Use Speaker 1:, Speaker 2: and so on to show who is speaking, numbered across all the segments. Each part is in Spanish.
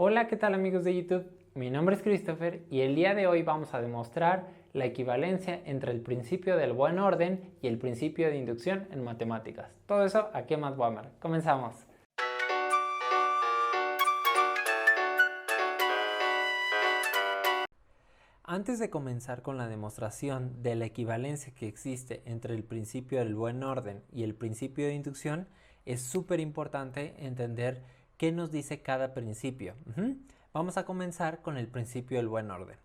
Speaker 1: Hola, ¿qué tal amigos de YouTube? Mi nombre es Christopher y el día de hoy vamos a demostrar la equivalencia entre el principio del buen orden y el principio de inducción en matemáticas. Todo eso aquí en MathWhammer. Comenzamos. Antes de comenzar con la demostración de la equivalencia que existe entre el principio del buen orden y el principio de inducción, es súper importante entender qué nos dice cada principio. Vamos a comenzar con el principio del buen orden.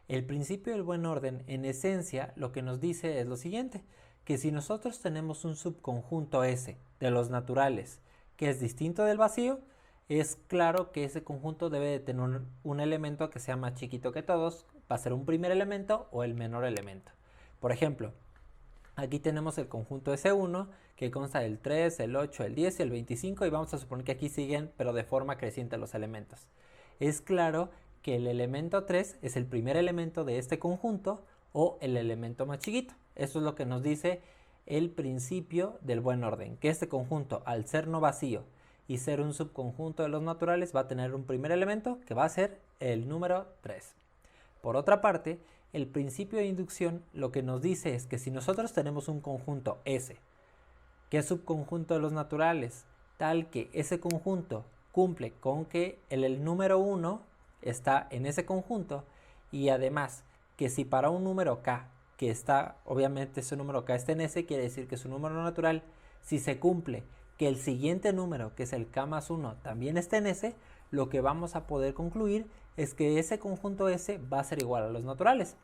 Speaker 1: El principio del buen orden, en esencia, lo que nos dice es lo siguiente, que si nosotros tenemos un subconjunto S de los naturales que es distinto del vacío, es claro que ese conjunto debe de tener un elemento que sea más chiquito que todos, va a ser un primer elemento o el menor elemento. Por ejemplo, aquí tenemos el conjunto S1 que consta del 3, el 8, el 10 y el 25 y vamos a suponer que aquí siguen pero de forma creciente los elementos. Es claro que el elemento 3 es el primer elemento de este conjunto o el elemento más chiquito. Eso es lo que nos dice el principio del buen orden, que este conjunto al ser no vacío y ser un subconjunto de los naturales va a tener un primer elemento que va a ser el número 3. Por otra parte, el principio de inducción lo que nos dice es que si nosotros tenemos un conjunto S, que es subconjunto de los naturales, tal que ese conjunto cumple con que el número 1 está en ese conjunto y además que si para un número K, que está, obviamente ese número K está en S, quiere decir que es un número natural, si se cumple que el siguiente número, que es el K más 1, también está en S, lo que vamos a poder concluir es que ese conjunto S va a ser igual a los naturales.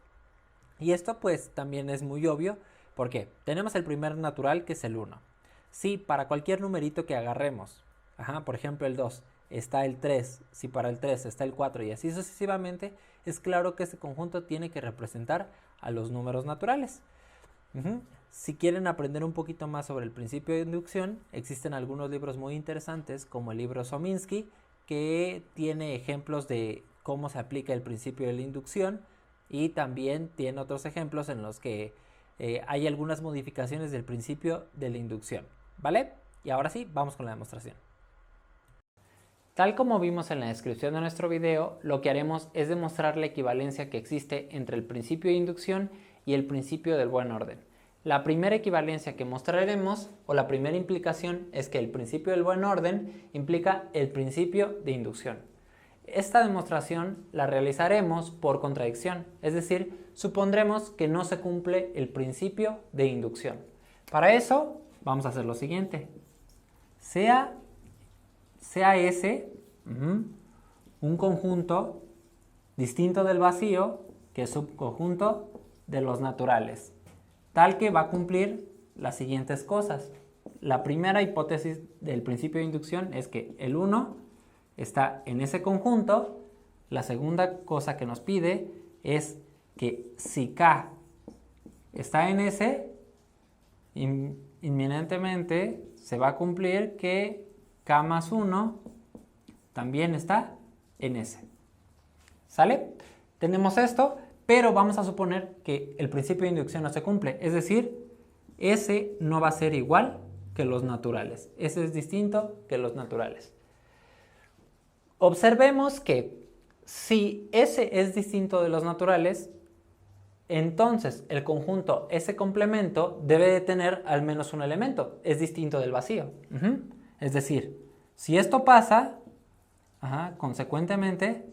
Speaker 1: Y esto pues también es muy obvio, porque tenemos el primer natural que es el 1. Si para cualquier numerito que agarremos, por ejemplo el 2, está el 3, si para el 3 está el 4 y así sucesivamente, es claro que este conjunto tiene que representar a los números naturales. Si quieren aprender un poquito más sobre el principio de inducción, existen algunos libros muy interesantes como el libro Sominsky, que tiene ejemplos de cómo se aplica el principio de la inducción y también tiene otros ejemplos en los que hay algunas modificaciones del principio de la inducción, ¿vale? Y ahora sí, vamos con la demostración. Tal como vimos en la descripción de nuestro video, lo que haremos es demostrar la equivalencia que existe entre el principio de inducción y el principio del buen orden. La primera equivalencia que mostraremos, o la primera implicación, es que el principio del buen orden implica el principio de inducción. Esta demostración la realizaremos por contradicción, es decir, supondremos que no se cumple el principio de inducción. Para eso, vamos a hacer lo siguiente. Sea S un conjunto distinto del vacío que es subconjunto de los naturales, tal que va a cumplir las siguientes cosas. La primera hipótesis del principio de inducción es que el 1 está en ese conjunto. La segunda cosa que nos pide es que si K está en S, inminentemente se va a cumplir que K más 1 también está en S. ¿Sale? Tenemos esto, pero vamos a suponer que el principio de inducción no se cumple, es decir, S no va a ser igual que los naturales. S es distinto que los naturales. Observemos que si S es distinto de los naturales, entonces el conjunto S complemento debe de tener al menos un elemento, es distinto del vacío. Es decir, si esto pasa, consecuentemente,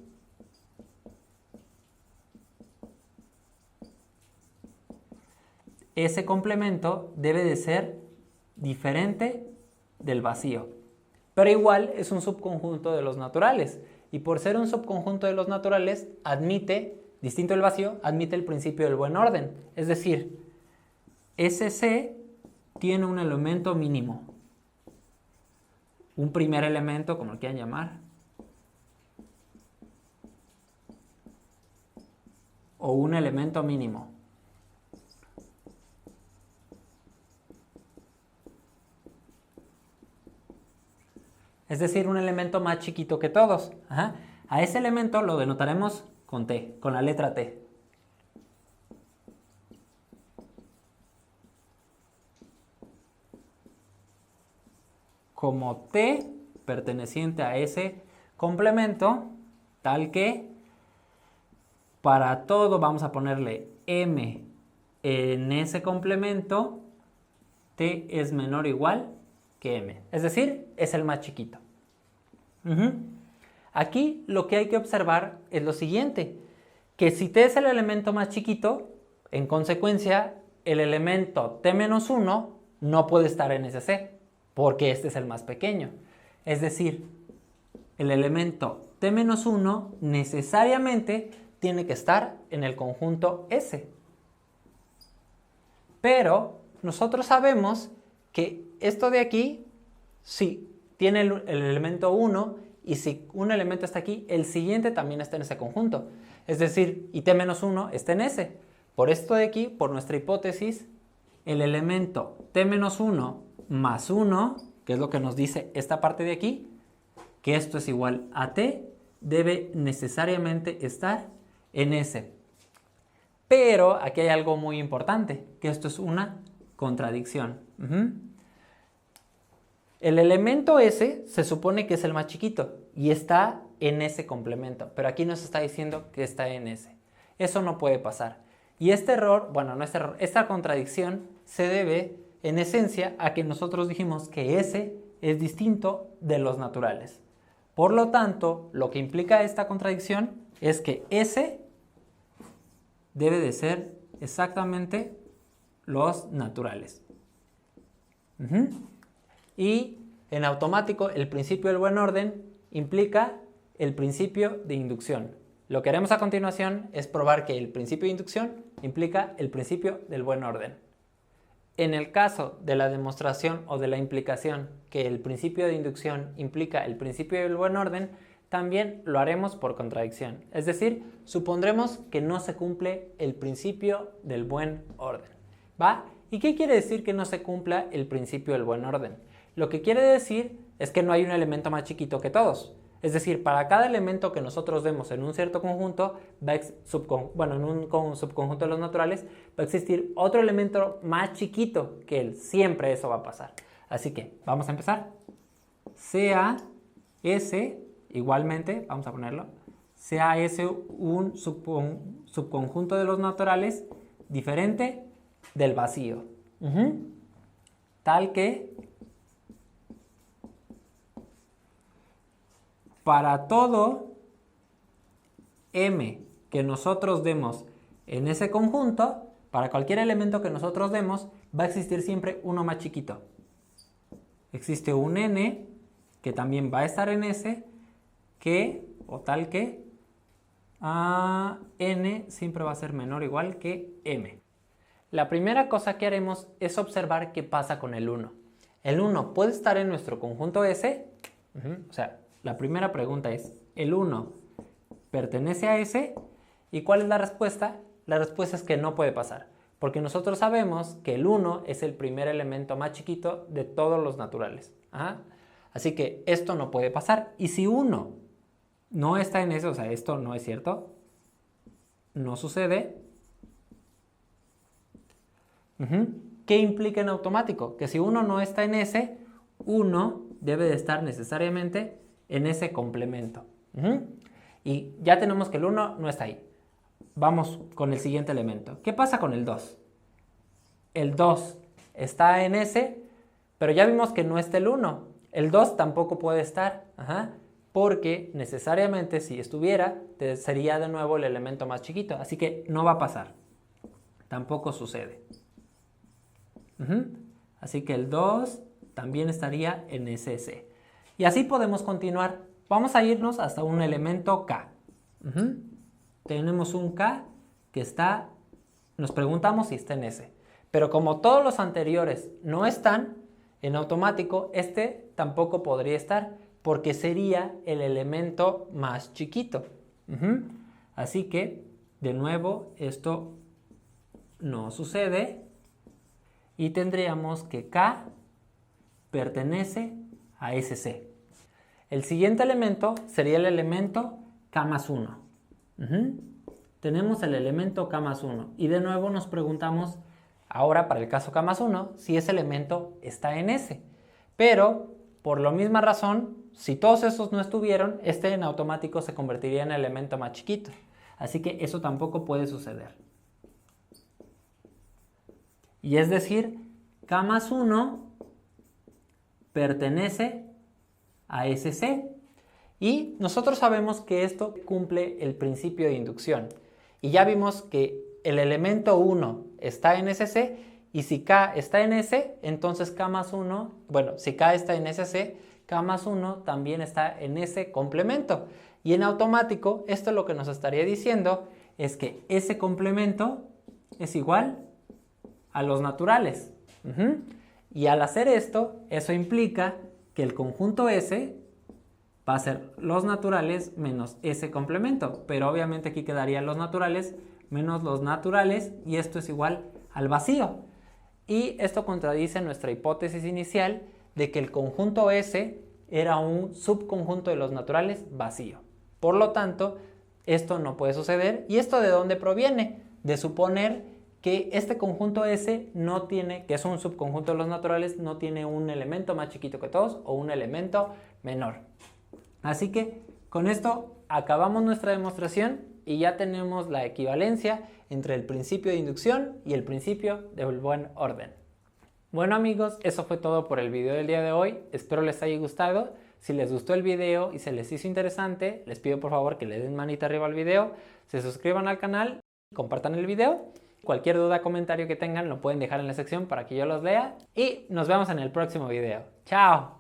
Speaker 1: ese complemento debe de ser diferente del vacío. Pero igual es un subconjunto de los naturales. Y por ser un subconjunto de los naturales, admite, distinto del vacío, admite el principio del buen orden. Es decir, SC tiene un elemento mínimo. Un primer elemento, como lo quieran llamar. O un elemento mínimo. Es decir, un elemento más chiquito que todos. A ese elemento lo denotaremos con T, con la letra T. Como T perteneciente a ese complemento, tal que para todo vamos a ponerle m en ese complemento, t es menor o igual que m. Es decir, es el más chiquito. Aquí lo que hay que observar es lo siguiente, que si t es el elemento más chiquito, en consecuencia, el elemento t-1 no puede estar en ese C, porque este es el más pequeño. Es decir, el elemento t-1 necesariamente tiene que estar en el conjunto S. Pero nosotros sabemos que esto de aquí, sí, tiene el elemento 1, y si un elemento está aquí, el siguiente también está en ese conjunto. Es decir, y t-1 está en ese. Por esto de aquí, por nuestra hipótesis, el elemento t-1 más 1, que es lo que nos dice esta parte de aquí, que esto es igual a t, debe necesariamente estar en S. Pero aquí hay algo muy importante, que esto es una contradicción. El elemento S se supone que es el más chiquito y está en ese complemento, pero aquí nos está diciendo que está en S. Eso no puede pasar. Y este error, bueno, no este error, esta contradicción se debe en esencia a que nosotros dijimos que S es distinto de los naturales. Por lo tanto, lo que implica esta contradicción es que S debe de ser exactamente los naturales. Y en automático el principio del buen orden implica el principio de inducción. Lo que haremos a continuación es probar que el principio de inducción implica el principio del buen orden. En el caso de la demostración o de la implicación que el principio de inducción implica el principio del buen orden, también lo haremos por contradicción. Es decir, supondremos que no se cumple el principio del buen orden. ¿Va? ¿Y qué quiere decir que no se cumpla el principio del buen orden? Lo que quiere decir es que no hay un elemento más chiquito que todos. Es decir, para cada elemento que nosotros demos en un cierto conjunto, en un subconjunto de los naturales, va a existir otro elemento más chiquito que él. Siempre eso va a pasar. Así que vamos a empezar. Sea S, igualmente, vamos a ponerlo, sea S un subconjunto de los naturales diferente del vacío. Tal que para todo m que nosotros demos en ese conjunto, para cualquier elemento que nosotros demos, va a existir siempre uno más chiquito. Existe un n que también va a estar en ese, o tal que n siempre va a ser menor o igual que m. La primera cosa que haremos es observar qué pasa con el 1. El 1 puede estar en nuestro conjunto S, o sea, la primera pregunta es, ¿el 1 pertenece a S? ¿Y cuál es la respuesta? La respuesta es que no puede pasar, porque nosotros sabemos que el 1 es el primer elemento más chiquito de todos los naturales. Así que esto no puede pasar. Y si 1 no está en S, o sea, esto no es cierto, no sucede. ¿Qué implica en automático? Que si 1 no está en S, 1 debe de estar necesariamente en ese complemento. Y ya tenemos que el 1 no está ahí. Vamos con el siguiente elemento. ¿Qué pasa con el 2? El 2 está en S, pero ya vimos que no está el 1. El 2 tampoco puede estar, porque necesariamente si estuviera, sería de nuevo el elemento más chiquito. Así que no va a pasar. Tampoco sucede. Así que el 2 también estaría en SS. Y así podemos continuar. Vamos a irnos hasta un elemento K. Tenemos un K que está, nos preguntamos si está en S. Pero como todos los anteriores no están, en automático este tampoco podría estar porque sería el elemento más chiquito. Así que, de nuevo, esto no sucede y tendríamos que K pertenece a SC. El siguiente elemento sería el elemento K más 1. Tenemos el elemento K más 1 y de nuevo nos preguntamos ahora para el caso K más 1 si ese elemento está en S. Pero por la misma razón si todos esos no estuvieron, este en automático se convertiría en el elemento más chiquito. Así que eso tampoco puede suceder. Y es decir, K más 1 pertenece a SC. Y nosotros sabemos que esto cumple el principio de inducción. Y ya vimos que el elemento 1 está en SC y si K está en S, entonces K más 1, bueno, si K está en SC, K más 1 también está en ese complemento. Y en automático, esto lo que nos estaría diciendo es que ese complemento es igual a los naturales. Y al hacer esto, eso implica que el conjunto S va a ser los naturales menos ese complemento. Pero obviamente aquí quedarían los naturales menos los naturales y esto es igual al vacío. Y esto contradice nuestra hipótesis inicial de que el conjunto S era un subconjunto de los naturales vacío. Por lo tanto, esto no puede suceder. ¿Y esto de dónde proviene? De suponer que este conjunto S no tiene, que es un subconjunto de los naturales, no tiene un elemento más chiquito que todos o un elemento menor. Así que con esto acabamos nuestra demostración y ya tenemos la equivalencia entre el principio de inducción y el principio del buen orden. Bueno amigos, eso fue todo por el video del día de hoy. Espero les haya gustado. Si les gustó el video y se les hizo interesante, les pido por favor que le den manita arriba al video, se suscriban al canal, compartan el video. Cualquier duda o comentario que tengan lo pueden dejar en la sección para que yo los lea. Y nos vemos en el próximo video. ¡Chao!